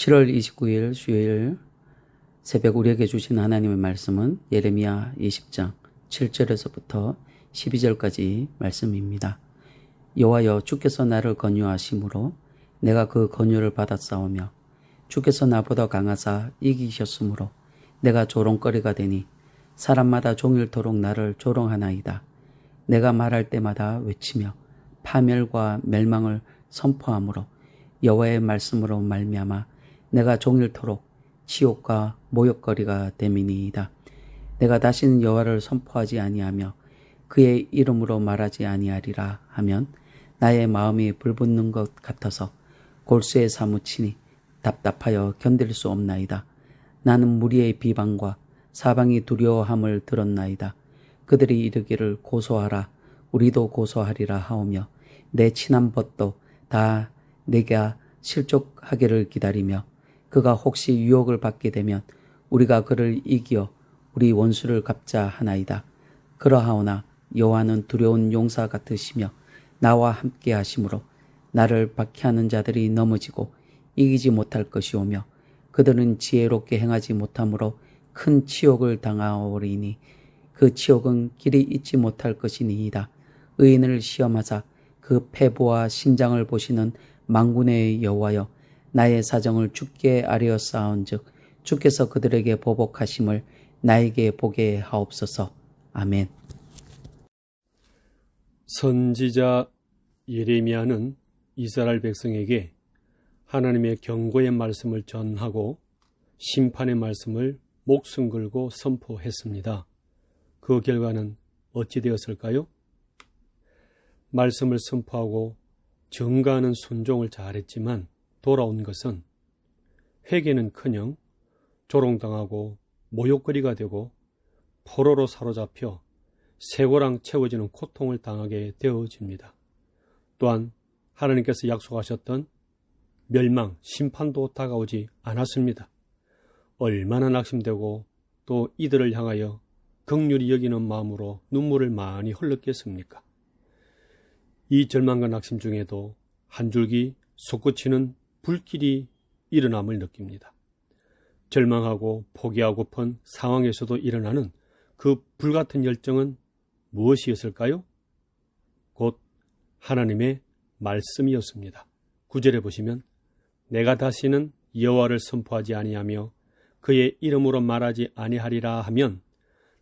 (7월 29일) 수요일 새벽 우리에게 주신 하나님의 말씀은 예레미야 20장 7절에서부터 12절까지 말씀입니다. 여호와여, 주께서 나를 권유하심으로 내가 그 권유를 받았사오며 주께서 나보다 강하사 이기셨으므로 내가 조롱거리가 되니 사람마다 종일토록 나를 조롱하나이다. 내가 말할 때마다 외치며 파멸과 멸망을 선포하므로 여호와의 말씀으로 말미암아 내가 종일토록 치욕과 모욕거리가 됨이니이다. 내가 다시는 여호와를 선포하지 아니하며 그의 이름으로 말하지 아니하리라 하면 나의 마음이 불붙는 것 같아서 골수에 사무치니 답답하여 견딜 수 없나이다. 나는 무리의 비방과 사방이 두려워함을 들었나이다. 그들이 이르기를 고소하라, 우리도 고소하리라 하오며 내 친한 벗도 다 내가 실족하기를 기다리며 그가 혹시 유혹을 받게 되면 우리가 그를 이기어 우리 원수를 갚자 하나이다. 그러하오나 여호와는 두려운 용사 같으시며 나와 함께 하심으로 나를 박해하는 자들이 넘어지고 이기지 못할 것이오며 그들은 지혜롭게 행하지 못함으로 큰 치욕을 당하오리니 그 치욕은 길이 잊지 못할 것이니이다. 의인을 시험하사 그 패부와 신장을 보시는 만군의 여호와여, 나의 사정을 주께 아뢰었사온즉 주께서 그들에게 보복하심을 나에게 보게 하옵소서. 아멘. 선지자 예레미야는 이스라엘 백성에게 하나님의 경고의 말씀을 전하고 심판의 말씀을 목숨 걸고 선포했습니다. 그 결과는 어찌 되었을까요? 말씀을 선포하고 전가하는 순종을 잘했지만 돌아온 것은 회개는커녕 조롱당하고 모욕거리가 되고 포로로 사로잡혀 쇠고랑 채워지는 고통을 당하게 되어집니다. 또한 하나님께서 약속하셨던 멸망, 심판도 다가오지 않았습니다. 얼마나 낙심되고 또 이들을 향하여 긍휼히 여기는 마음으로 눈물을 많이 흘렸겠습니까? 이 절망과 낙심 중에도 한 줄기 솟구치는 불길이 일어남을 느낍니다. 절망하고 포기하고픈 상황에서도 일어나는 그 불같은 열정은 무엇이었을까요? 곧 하나님의 말씀이었습니다. 9절에 보시면 내가 다시는 여호와를 선포하지 아니하며 그의 이름으로 말하지 아니하리라 하면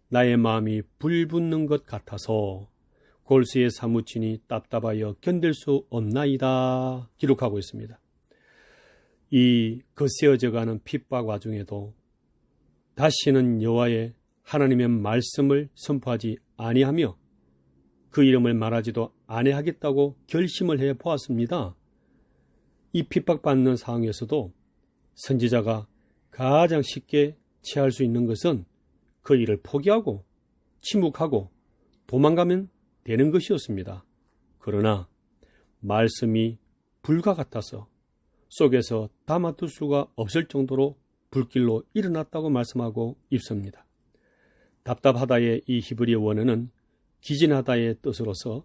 나의 마음이 불붙는 것 같아서 골수에 사무치니 답답하여 견딜 수 없나이다 기록하고 있습니다. 이 거세어져가는 핍박 와중에도 다시는 여호와의 하나님의 말씀을 선포하지 아니하며 그 이름을 말하지도 아니하겠다고 결심을 해 보았습니다. 이 핍박받는 상황에서도 선지자가 가장 쉽게 취할 수 있는 것은 그 일을 포기하고 침묵하고 도망가면 되는 것이었습니다. 그러나 말씀이 불과 같아서 속에서 담아둘 수가 없을 정도로 불길로 일어났다고 말씀하고 있습니다. 답답하다의 이 히브리어 원어는 기진하다의 뜻으로서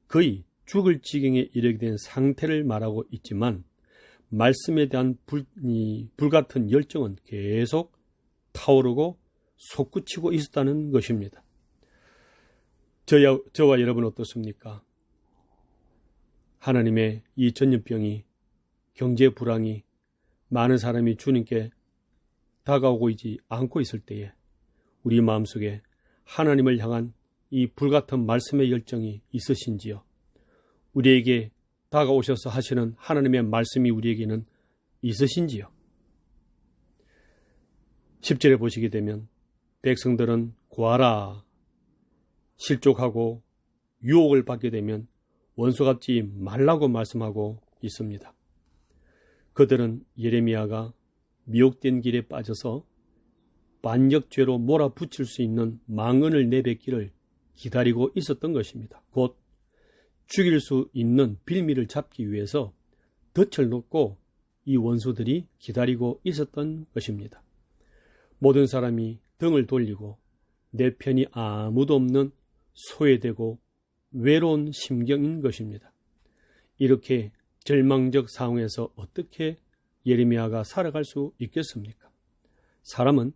거의 죽을 지경에 이르게 된 상태를 말하고 있지만 말씀에 대한 불같은 열정은 계속 타오르고 솟구치고 있었다는 것입니다. 저와 여러분 어떻습니까? 하나님의 이 전염병이, 경제 불황이 많은 사람이 주님께 다가오고 있지 않고 있을 때에 우리 마음속에 하나님을 향한 이 불같은 말씀의 열정이 있으신지요? 우리에게 다가오셔서 하시는 하나님의 말씀이 우리에게는 있으신지요? 10절에 보시게 되면 백성들은 고하라, 실족하고 유혹을 받게 되면 원수 갚지 말라고 말씀하고 있습니다. 그들은 예레미야가 미혹된 길에 빠져서 반역죄로 몰아붙일 수 있는 망언을 내뱉기를 기다리고 있었던 것입니다. 곧 죽일 수 있는 빌미를 잡기 위해서 덫을 놓고 이 원수들이 기다리고 있었던 것입니다. 모든 사람이 등을 돌리고 내 편이 아무도 없는 소외되고 외로운 심경인 것입니다. 이렇게 절망적 상황에서 어떻게 예레미야가 살아갈 수 있겠습니까? 사람은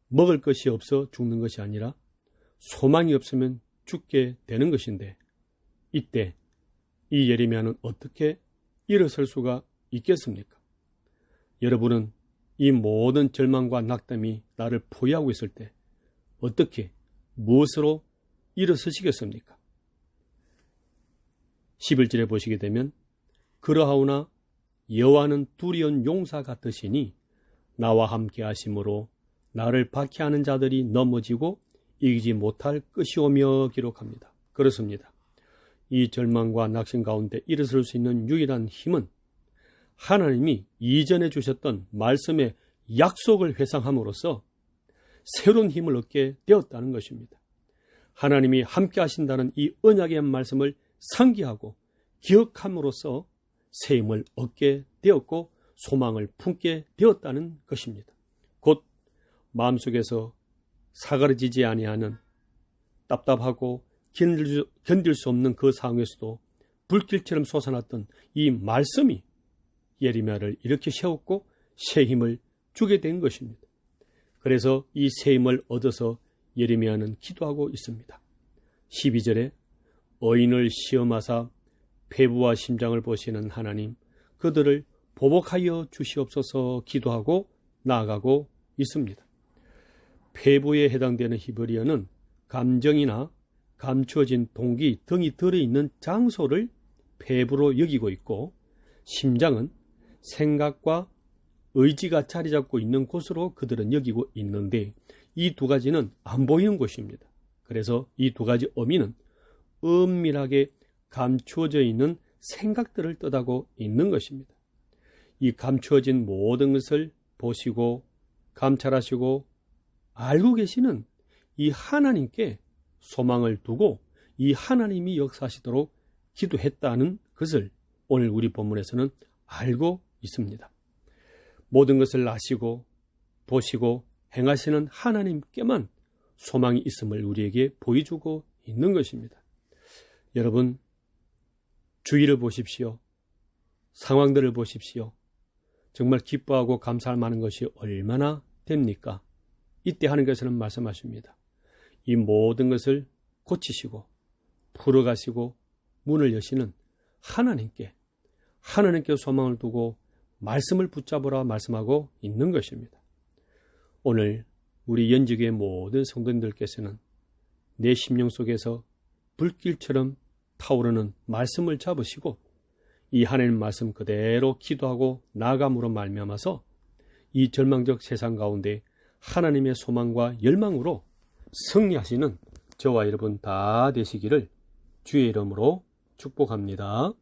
먹을 것이 없어 죽는 것이 아니라 소망이 없으면 죽게 되는 것인데, 이때 이 예레미야는 어떻게 일어설 수가 있겠습니까? 여러분은 이 모든 절망과 낙담이 나를 포위하고 있을 때 어떻게, 무엇으로 일어서시겠습니까? 11절에 보시게 되면 그러하오나 여호와는 두려운 용사 같으시니 나와 함께 하심으로 나를 박해하는 자들이 넘어지고 이기지 못할 것이오며 기록합니다. 그렇습니다. 이 절망과 낙심 가운데 일어설 수 있는 유일한 힘은 하나님이 이전에 주셨던 말씀의 약속을 회상함으로써 새로운 힘을 얻게 되었다는 것입니다. 하나님이 함께 하신다는 이 언약의 말씀을 상기하고 기억함으로써 새 힘을 얻게 되었고 소망을 품게 되었다는 것입니다. 곧 마음속에서 사그러지지 아니하는 답답하고 견딜 수 없는 그 상황에서도 불길처럼 솟아났던 이 말씀이 예레미야를 이렇게 세웠고 새 힘을 주게 된 것입니다. 그래서 이 새 힘을 얻어서 예레미야는 기도하고 있습니다. 12절에 어인을 시험하사 폐부와 심장을 보시는 하나님, 그들을 보복하여 주시옵소서 기도하고 나아가고 있습니다. 폐부에 해당되는 히브리어는 감정이나 감추어진 동기 등이 들어있는 장소를 폐부로 여기고 있고, 심장은 생각과 의지가 자리 잡고 있는 곳으로 그들은 여기고 있는데, 이 두 가지는 안 보이는 곳입니다. 그래서 이 두 가지 의미는 은밀하게 감추어져 있는 생각들을 뜻하고 있는 것입니다. 이 감추어진 모든 것을 보시고 감찰하시고 알고 계시는 이 하나님께 소망을 두고 이 하나님이 역사하시도록 기도했다는 것을 오늘 우리 본문에서는 알고 있습니다. 모든 것을 아시고 보시고 행하시는 하나님께만 소망이 있음을 우리에게 보여주고 있는 것입니다. 여러분, 주위를 보십시오. 상황들을 보십시오. 정말 기뻐하고 감사할 만한 것이 얼마나 됩니까? 이때 하나님께서는 말씀하십니다. 이 모든 것을 고치시고 풀어가시고 문을 여시는 하나님께 소망을 두고 말씀을 붙잡으라 말씀하고 있는 것입니다. 오늘 우리 연직의 모든 성도님들께서는 내 심령 속에서 불길처럼 타오르는 말씀을 잡으시고 이 하나님 말씀 그대로 기도하고 나아감으로 말미암아서 이 절망적 세상 가운데 하나님의 소망과 열망으로 승리하시는 저와 여러분 다 되시기를 주의 이름으로 축복합니다.